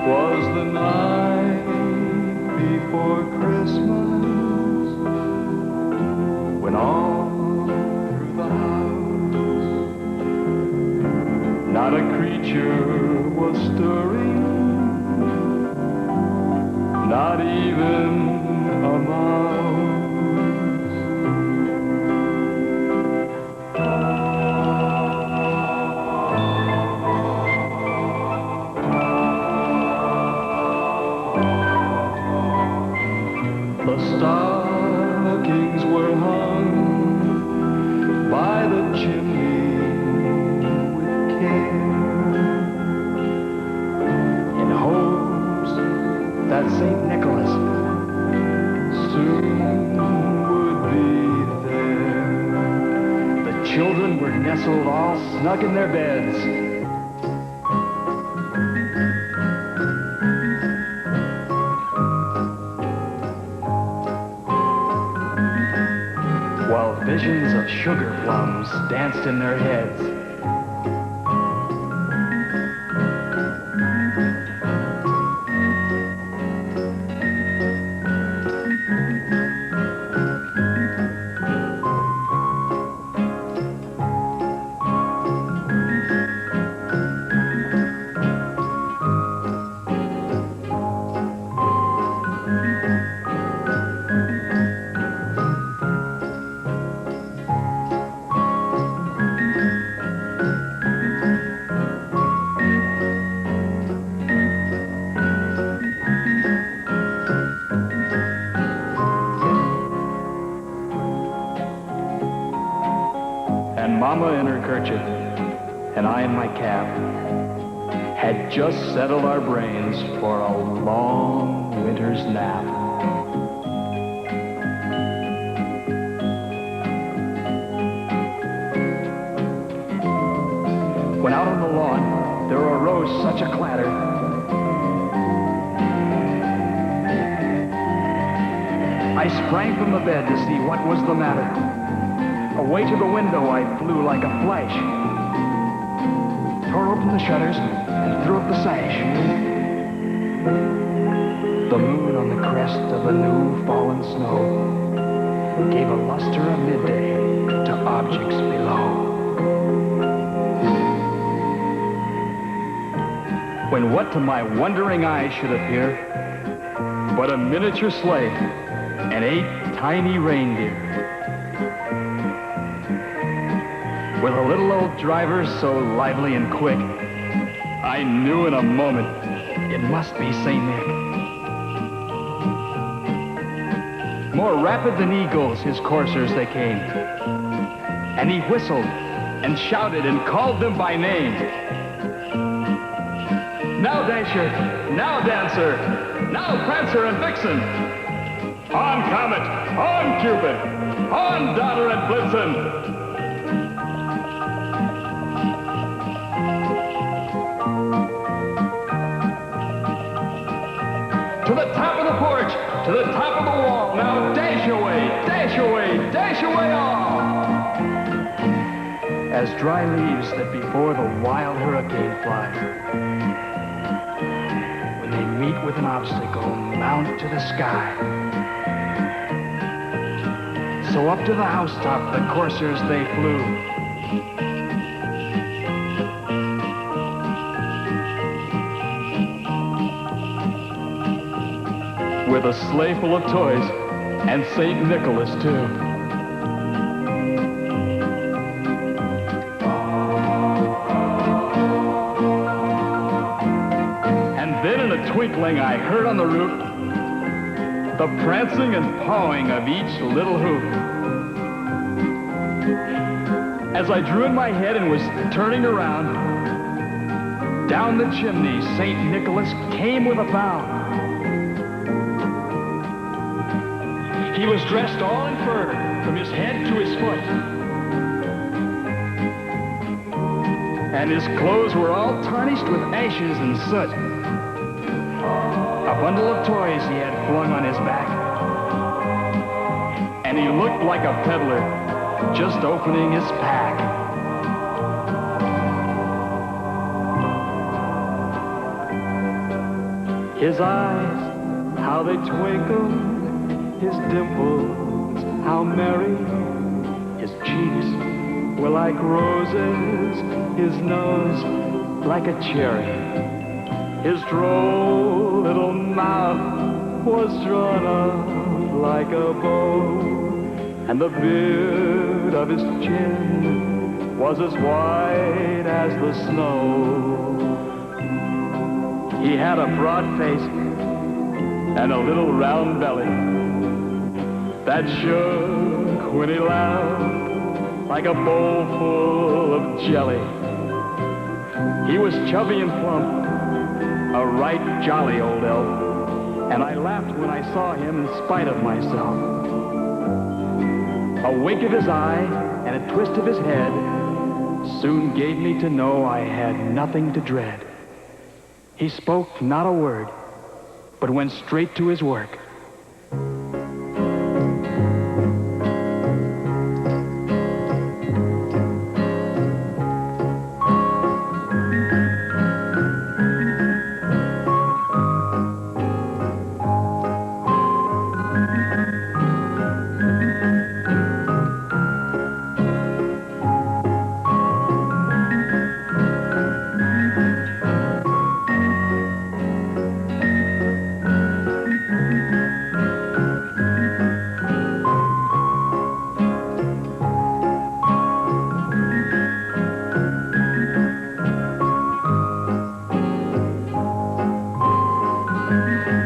'Twas the night before Christmas, when all through the house not a creature was stirring, not even a mouse. The stockings were hung by the chimney with care, in hopes that St. Nicholas soon would be there. The children were nestled all snug in their beds, while visions of sugar plums danced in their heads. And Mama in her kerchief, and I in my cap, had just settled our brains for a long winter's nap. When out on the lawn, there arose such a clatter, I sprang from the bed to see what was the matter. Away to the window I flew like a flash, tore open the shutters and threw up the sash. The moon on the crest of the new fallen snow gave a luster of midday to objects below. When what to my wondering eyes should appear but a miniature sleigh and 8 tiny reindeer, with a little old driver so lively and quick, I knew in a moment it must be St. Nick. More rapid than eagles, his coursers they came, and he whistled and shouted and called them by name. Now Dasher, now Dancer, now Prancer and Vixen, on Comet, on Cupid, on Donner and Blitzen. To the top of the porch, to the top of the wall, now dash away, dash away, dash away all! As dry leaves that before the wild hurricane fly, when they meet with an obstacle, mount to the sky. So up to the housetop the coursers they flew, with a sleigh full of toys, and St. Nicholas, too. And then in a twinkling, I heard on the roof the prancing and pawing of each little hoof. As I drew in my head and was turning around, down the chimney, St. Nicholas came with a bound. He was dressed all in fur, from his head to his foot. And his clothes were all tarnished with ashes and soot. A bundle of toys he had flung on his back. And he looked like a peddler just opening his pack. His eyes, how they twinkled, his dimples, how merry. His cheeks were like roses, his nose like a cherry. His droll little mouth was drawn up like a bow, and the beard of his chin was as white as the snow. He had a broad face and a little round belly that shook when he laughed like a bowl full of jelly. He was chubby and plump, a right jolly old elf, and I laughed when I saw him in spite of myself. A wink of his eye and a twist of his head soon gave me to know I had nothing to dread. He spoke not a word, but went straight to his work.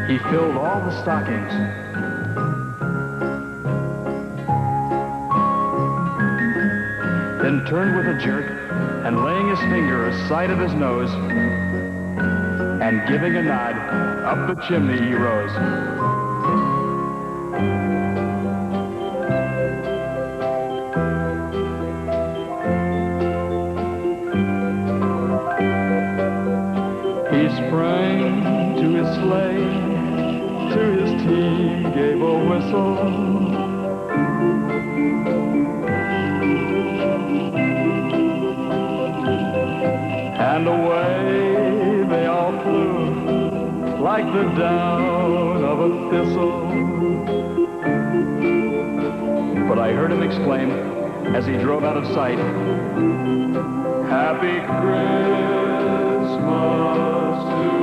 He filled all the stockings. Then turned with a jerk and laying his finger aside of his nose and giving a nod, up the chimney he rose. He sprang to his sleigh, to his team gave a whistle, and away they all flew like the down of a thistle. But I heard him exclaim as he drove out of sight, "Happy Christmas to